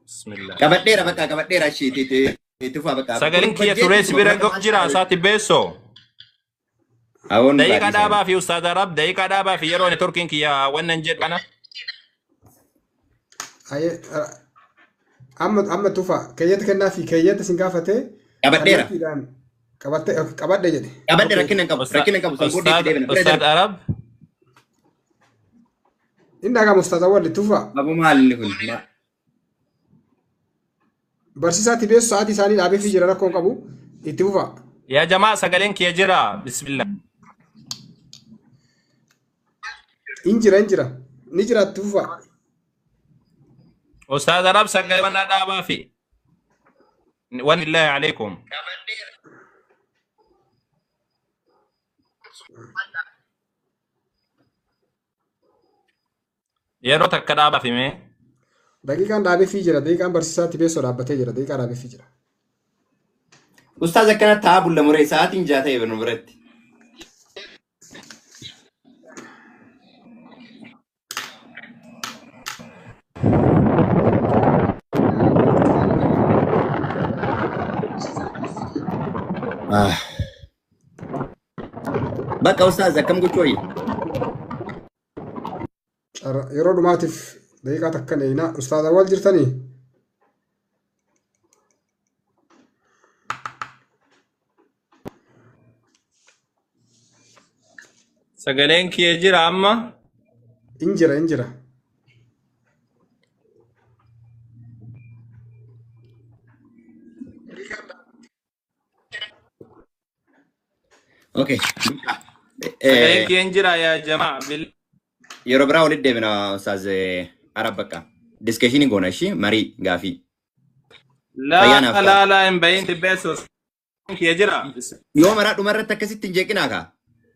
بسم الله كبر ديرا شيء تفا بكا سجلين كيت توريس بيرجع جرا ساتي بيسو دقيقة دابا في أستاذ رب دقيقة دابا في يروني تركين كيا وننجد أنا أي أما توفا كيت كنا في كيت سنقافته كبديرا كبديرا جدي كبديرا كنا كبو أستاذ عرب إنك مستاذ أول توفا أبو مال لكن برسيسا تبي ساعتي ثاني لعبي في جرا كون كابو يتوفا يا جماعة سجلين كي جرا بسم الله انجرا نجرا توفا أستاذ عرب سجل من دابا في ولله عليكم يا روتا كدابا في مي daqiiqaan dhaabee fi jira daqiiqaan barsiisaa tibeessoo dhaabbatee jira daqiiqaa dhaabee fi jira. Ustaaz akkana taa'aa bulla muree sa'aatiin ja'a ta'e nu biratti. Bakka ustaaz akkam gochuu wayya? Yeroo dhumaatiif daqiiqaa takka neeyina ustaaza wal jirtanii? سجلين كي يجرى أما Injira. Okay. سجلين كي يجرى يا جماعة Yeroo biraa walitti deebina ustaaz Arab bakka. Discussion goona ishii marii gaafii. لا إن تبسوس كي يجرى Yoo maraa dhumarratti akkasitti hin jeeqinaa kaa?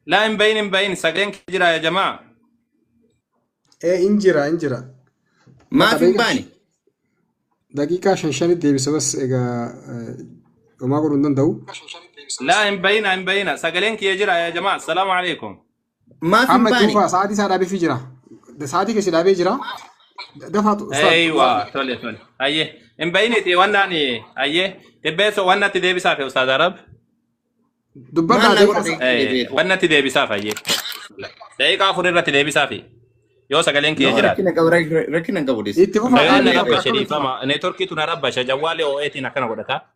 لا إن باين سجلين كي يجرى يا جماعة Injira. Maaf hin baane? Daqiiqaa 5 deebisa bas egaa homaa godhuu hin danda'u. لا إن باين سجلين كي يجرى يا جماعة السلام عليكم Maaf hin Amma baane? tuufa sa'aatii isaa dhaabee fi jira. Sa'aatii keessa dhaabee jira. Dafaatu ustaaz. أيوة تولي أيه إن باين وانا أيه تبسو وانا تدي بسافة أستاذ عرب Dubbataa daqiiqaa أيه وانا تدي بسافة أيه دقيقة آخر مرة تدي بسافة يو سجلين كي يجرى Rakkina qabu dis. itti fufa سجلين نربى شريفة ما نتوركي تنربى جوالي أو إيتي نكنا قدرتها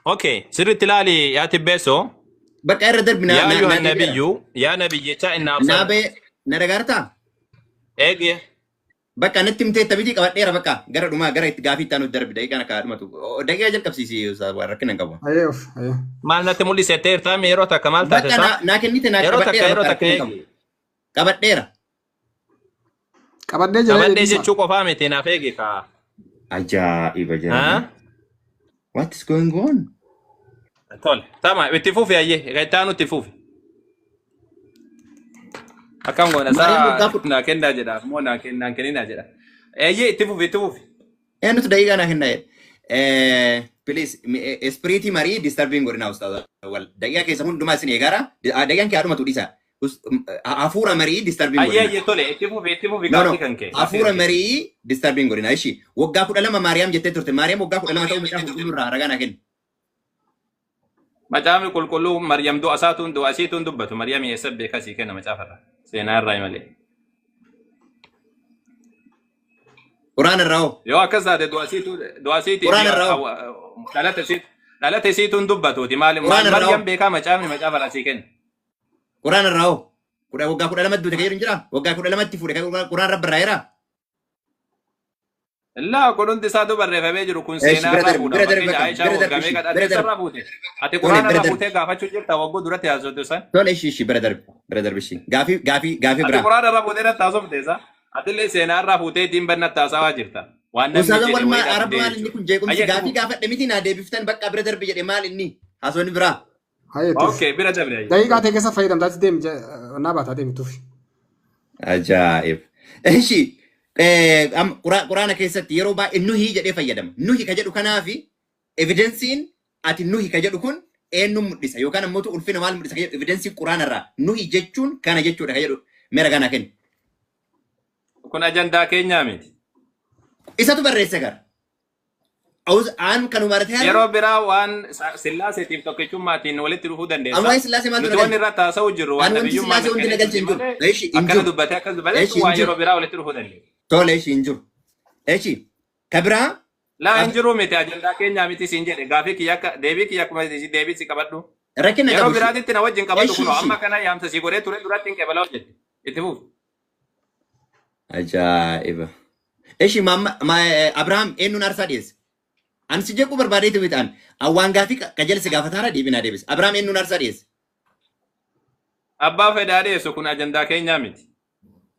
أوكي سر تلالي يا تبسو Bakka irra darbi يا أيها النبي يا نبي تا إن أبصر Naabee na dhagaartaa? إيه Bakka natti himtee tabitii qabadheera bakka gara dhumaa gara itti gaafii itti aanutti darbi daqiiqaan akka dhumatu. Daqiiqaa jalqabsiisii ustaaz waan rakkina hin qabu. Ayee. maal natti mul'ise teertaa yeroo takka maal taate Bakka isaa naa kennite naa yeroo qabadheera takka bakka qabadheera. Qabadhee jira. qabadhee jechuu qofaa miti naaf eegi kaa Ajaa'iba jira. What is going on? tole tama itti fufi ayyee gaitaanu itti fufi akkam goona saa naa kennaa jedha moo naa kenninaa jedha ayyee itti fufi Eenyutu daqiiqaa naa kennaa jedhe. Please espiriitii marii disturbing godhina ustaaz. Daqiiqaa keessa hundumaa isin eegaara. Daqiiqaan kee haadhumatu dhiisa. Hafuura marii disturbing godhina. ayyee tole itti fufi No, kaafii kan kee hafuura marii disturbing godhina. Ishi waggaa 12 Maariyaam jettee turte. Maariyaam waggaa 12 ta'uu midhaan qulqulluurraa ragaa naa kenni. macaafni qulqulluu maryam du'a isiituun dubbatu maryam eessa beekasii kenna macaafarra seenaa irraa malee Quraan irraa hoo? yoo akkas taate du'a isiitii Quraan irraa hoo? dhalata isiituun dubbatuuti Quraan irraa maryam hoo? beekaa macaafarra sii kenna Quraan irraa hoo? Waggaa 12 duute kan jira? Waggaa 12tti fuudhe Quraan rabbi irraa jira? Illaa kodonti isaatu barreeffamee jiru kun seenaa irraa fuudha. Fakkeenya Aishaa waggamee kadhatee irraa fuute. Ati Quraan irraa fuutee gaafachuu jirta waggoo duratti haasofte san. Tole ishi bira darbi ishi. Gaafii Ati biraa. Quraan irraa fuutee irratti haasofte isa. Atillee seenaa irraa fuutee ittiin bannatti haasawaa jirta. Waan namni Ustaazan jedhe wal wayii araba maal inni kun jeequmsi gaafii gaafadhe miti naa deebiftan bakka bira darbi jedhe maal inni haasofni biraa. Ayee tuuf. Okay, bira dabre. Daqiiqaa ta'e keessa fayyadamtaati deemi naa baataa deemi tuuf. Ajaa'ib. Ishi quraana keessatti yeroo baay'ee nuhi jedhee fayyadama. Nuhi ka jedhu kanaafi evidensiin ati nuhi ka jedhu kun eenyu mul'isa yookaan ammoo ulfina maal mul'isa ka jedhu evidensiin quraana irraa nuhi jechuun kana jechuudha ka jedhu meera ganaa kenni. Kun ajandaa keenyaa miti. Isatu barreesse gara. Aan kan umarate haa. Yeroo biraa waan sillaaseetiif tokkichummaatiin walitti dhufuu dandeessa. Amma sillaasee maal Nuti wanni irratti haasa'uu jirru waan nabiyyummaa akkana dubbatee akkas dubbatee waan yeroo biraa walitti dhufuu dandeessa. Tole ishi hin jiru. Ishi ka biraa. Laa hin jiru miti ajandaa keenyaa miti siin jedhe gaafii kiyya akka deebii kiyya akkuma deebii si qabadhu. Rakkina Yeroo qabu. biraatitti na wajjin qabadhu kunoo amma kana yaamsa si godhee ture duratti hin qebalaa hojjette. Itti fuuf. Ajaa'iba. Ishi Abrahaam eenyuun aarsaa dhiyeesse? Ani si jequu barbaadeeti bitaan awwaan gaafii qajeelsi gaafataara deebinaa deebise. Abrahaam eenyuun aarsaa dhiyeesse? Abbaa fedhaa dhiyeessu kun ajandaa keenyaa miti.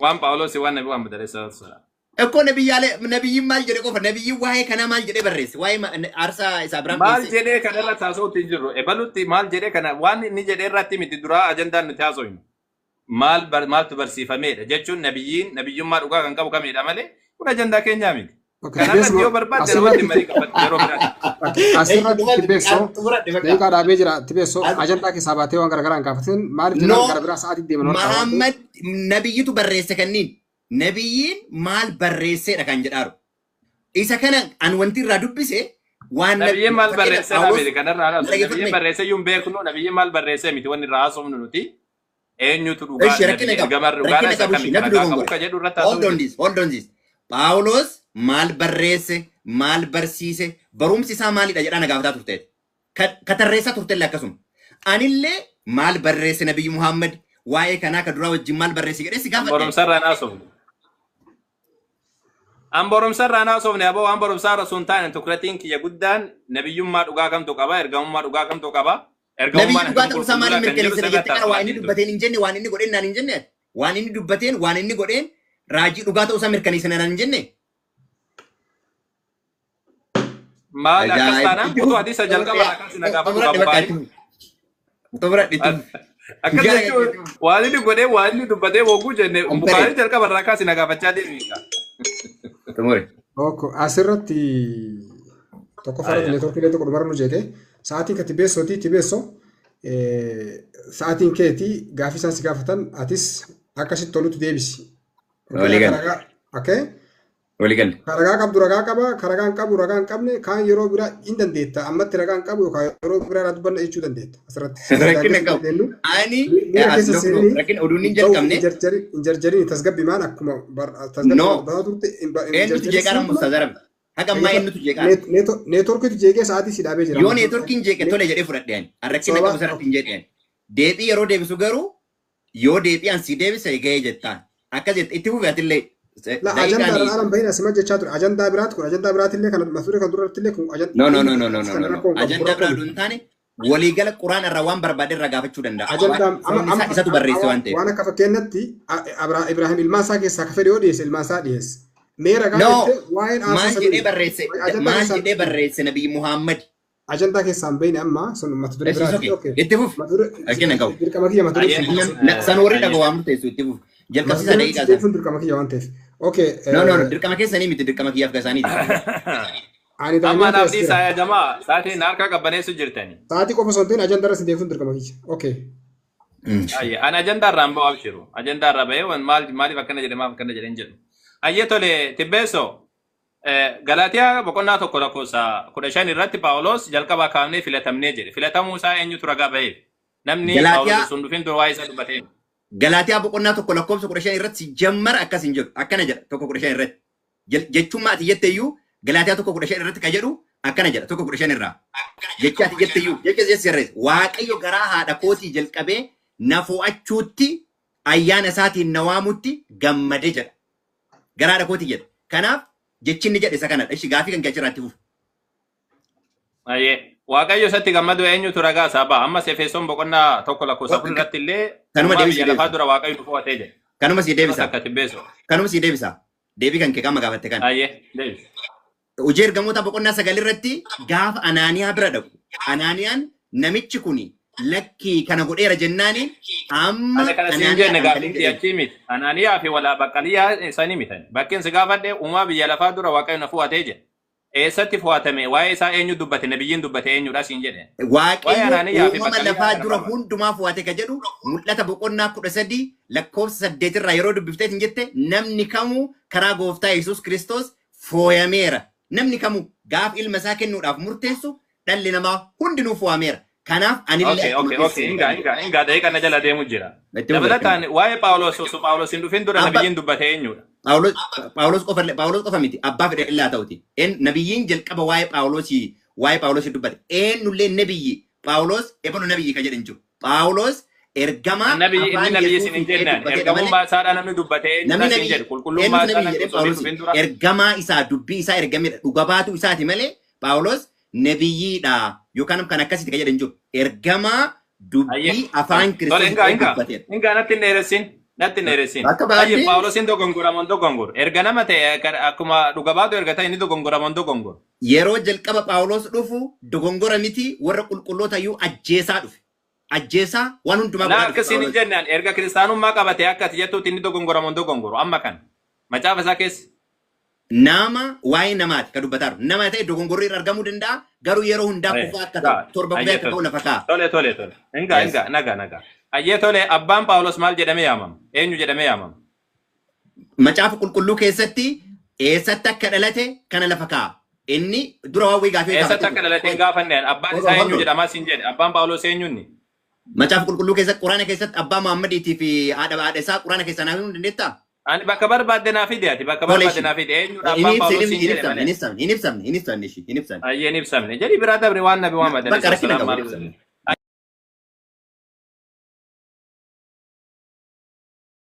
Waan Phaawulos waan nabi waan badaleessaa Eko nabiyyin maal jedhe qofa nabiyyin waa'ee kana maal jedhe barreesse waa'ee aarsaa isa Abrahaam Maal jedhee kanarra taasisuutti jiru. Ebalutti maal jedhee kana waan inni jedhee irratti miti duraa ajandaan nuti haasofnu. Maaltu barsiifameedha jechuun nabiyyummaa dhugaa kan qabu kamidha malee kun ajandaa keenyaa miti. Kanarratti yoo barbaadde namatti marii qabatti yeroo biraatti. Asirratti Tibeessoo deeqaa dhaabee jira Tibeessoo ajandaa keessaa baatee waan garaagaraa hin gaafatin maaliif jedhan gara biraa sa'aatii deeman Muhammad nabiyyitu barreesse kanniin nabiyyiin maal barreesseedha kan jedhaaru. Isa kana an wanti irraa dubbise waan nabiyyiin maal barreessee dhaabee kanarraa haasofnu nabiyyiin barreessee yuun beeknu nabiyyiin maal barreessee miti wanni irraa haasofnu nuti. Eenyutu dhugaa gamarra dhugaa isa kamitti ragaa qabu ka jedhu irratti haasofnu. Hold on this. Phaawulos maal barreesse maal barsiise barumsi isaa maalidha jedhaa na gaafataa turteeti. Katarreessaa turtellee akkasuma. Anillee maal barreesse nabiyyi Muhammad waa'ee kanaa ka duraa wajjin maal barreesse jedhee si gaafadhe. Boromsarraan haasofnu. An boromsarraan haasofne aboo waan boromsaarra sun taa'an tukratiin kiyya guddaan nabiyyummaa dhugaa kamtu qaba ergamummaa dhugaa kamtu qaba. Nabiyyi dhugaa ta'uu isaa maaliif mirkaneessina jette kana waan inni dubbateen hin jenne waan inni godheen naan hin jenne waan inni dubbateen waan inni godheen raajii dhugaa ta'uu isaa mirkaneessina naan hin jenne. Maal akkas taanaan utuu hadiisa jalqaba akkas na gaafatu qabu baay'ee. Akkas jechuun waan inni godhee waan inni dubbatee woguu jenne bukaarii jalqaba irraa akkas na gaafachaa deemudha. Asirratti tokko farati neetworkiilee tokko dhumarra nu jeete sa'aatiin ka Tibeessoo sa'aatiin keetii gaafii isaan si gaafatan atis akkasitti tolutti deebisi. Karagaa qabdu ragaa qaba karagaa hin qabu ragaa hin qabne kaan yeroo biraa hin dandeetta ammatti ragaa hin qabu yookaan yeroo biraa irraa dubbanna jechuu dandeetta asirratti. Rakkina qabu. Ani rakkina oduun hin jalqabne. Hin jarjariin tasgabbii maan akkuma tasgabbii turte. Eenyutu jeeqaa rammus tajaajila. Haga ammaa eenyutu jeeqaa. Neetworkiitu jeeqee sa'aatii si dhaabee jira. Yoo neetworkiin jeeqe tole jedhee fudhadhe ani. Rakkina qabu sarratti hin jedheen. Deebii yeroo deebisu garuu yoo deebii an si deebisa gahee jettaan. Akkas jette itti fufi atillee. La ajanda alam bayna sima jechaa ture ajanda biraat kun ajanda biraat illee kan masuure kan duratti illee kun ajanda no ajanda biraat dun taane waliigala quraan irraa waan barbaade irraa gaafachuu danda'a ajanda isatu barreesse waan ta'eef waan akka fakkeenyatti Ibrahim ilmaan isaa keessaa ka fedhe yoo dhiyeesse ilmaan isaa dhiyeesse mee ragaa jettee waa'een maal jedhee barreesse nabiyyi Muhammad ajanda keessaan bayne amma sun mata duree biraati itti fuf rakkina qabu dirqama kiyya mata duree san warri dhagoo waan murteessu itti fuf jalqabsiisa daqiiqaa isaa dirqama kiyya waan ta'eef okay no dirqama keessanii miti dirqama kiyyaaf gasaanii amma naafni isaa jamaa saatiin harka qabbaneessu jirtani saatii qofa sontiin ajanda irra sindeefuun dirqama kiyya okay an ajanda irraan ba'u abshiru ajanda irra ba'ee maaliif akkana jedhe maaf akkana jedhe hin jedhu ayyee tole Tibbeessoo Galaatiyaa boqonnaa tokko lakkoofsa 15 irratti Phaawulos jalqabaa kaafnee filatamnee jedhe filatamuu isaa eenyutu ragaa ba'eef namni Phaawulos sun dhufin dura waa'ee isaa dubbatee Galaatiyaa boqonnaa tokko lakkoofsa 15 irratti jammar akkas hin jedhu akkana jedha tokko 15 irratti jechuun ati jetteeyyuu Galaatiyaa tokko 15 irratti ka jedhu akkana jedha tokko 15 irraa jecha ati jetteeyyuu jecha sirreessa Waaqayyo garaa haadha kootii jalqabee na fo'achuutti ayyaana isaatiin na waamutti gammadee jedha garaa haadha kootii jedha kanaaf jechinni jedhe isa kanadha ishi gaafii kan achirratti fufu. Waaqayyo isatti gammadu eenyutu ragaa isaa ba'a ammas Efesoon boqonnaa tokko lakkoofsa 4 irratti illee kanuma deebisa lafaa dura Waaqayyo nu fo'atee jedhe. Kanuma si deebisa deebii kan kee qama gaafatte kana. Deebisa. Hojii ergamoota boqonnaa 9 irratti gaafa Anaaniyaa bira dhaqu Anaaniyaan namichi kuni lakkii kana godheera jennaani amma Anaaniyaa fi walaa baqqaliyaa isaanii mitan bakkeen si gaafadhe uumaa biyya lafaa dura Waaqayyo na fo'atee jedhe. Eessatti fo'atame waa'ee isaa eenyu dubbate nabiyyiin dubbate eenyudha siin jedhe. Waaqayyo uumama lafaa dura hundumaa fo'ate ka jedhu mul'ata boqonnaa 13 lakkoofsa 8 irraa yeroo dubbifteetiin jette namni kamuu karaa gooftaa Yesuus Kiristoos fooyameera. Namni kamuu gaaf ilma isaa kennuudhaaf murteessu dhalli namaa hundinuu fo'ameera. Kanaaf anillee Ingaa daqiiqa na jala deemu jira. Dabalataan waa'ee Phaawulos hin dhufin dura nabiyyiin dubbate eenyudha. Phaawulos qofa miti abbaa fedhe illaa ta'uti. Nabiyyiin jalqaba waa'ee Phaawulos dubbate. Eenyullee nabiyyi Phaawulos eebanu nabiyyi ka jedhan jiru. Phaawulos ergamaa nabiyyi sin hin jennaan ergamummaa isaadhaa namni dubbate eenyudha sin jedhu qulqullummaa isaa namni dhufin dura. Ergamaa isaa dubbii isaa ergamedha dhuga baatu isaati malee Phaawulos nabiyyiidha yookaan kan akkasitti ka jedhan jiru. Ergamaa dubbii afaan Kiristoos dubbateedha. Ingaa natti hin dheeressin. Natti neeresin. Akka baadhee- Ayye Paawulosin dogongora dogongor. Erga nama ta'e akkuma dhuga baatu erga ta'e inni dogongora dogongor. Yeroo jalqaba Phaawulos dhufu dogongora miti warra qulqulloota iyyuu ajjeesaa dhufe. Ajjeesaa waan hundumaa La godhaa dhufe akkasiin hin Phaawulos. jennaan erga kiristaanummaa qabate akka ati jettuutti inni dogongora dogongoro amma kan. Macaafa isaa keessa. Nama waa'ee namaati kan dubbataa jiru. Nama ta'e dogongorri irra argamuu danda'a. Garuu yeroo hundaa kufaa akka ta'u torba guddaa akka ta'u lafa kaa'a. Tole. Enga naga. Ayyee tole abbaan Paawulos maal jedhamee yaamama? Eenyu jedhamee yaamama? Macaafa qulqulluu keessatti eessatti akka dhalate kana lafa kaa'a. Inni dura waan wayii gaafee Eessatti akka dhalateen gaafanneen abbaan isaa eenyu jedhamaa siin jedhe abbaan Paawulos eenyunni? Macaafa qulqulluu keessatti quraana keessatti abbaa Muhammadiitii fi haadha isaa quraana keessaa naaf himuu dandeettaa? Ani bakka barbaadde naa fide ati bakka barbaadde naa fide eenyudha abbaan Paawulos siin jedhe malee. Hin ibsamne. Ayyee hin ibsamne. Jedhi biraa dabre waan nabi Muhammad Bakka rakkina qabu hin ibsamne.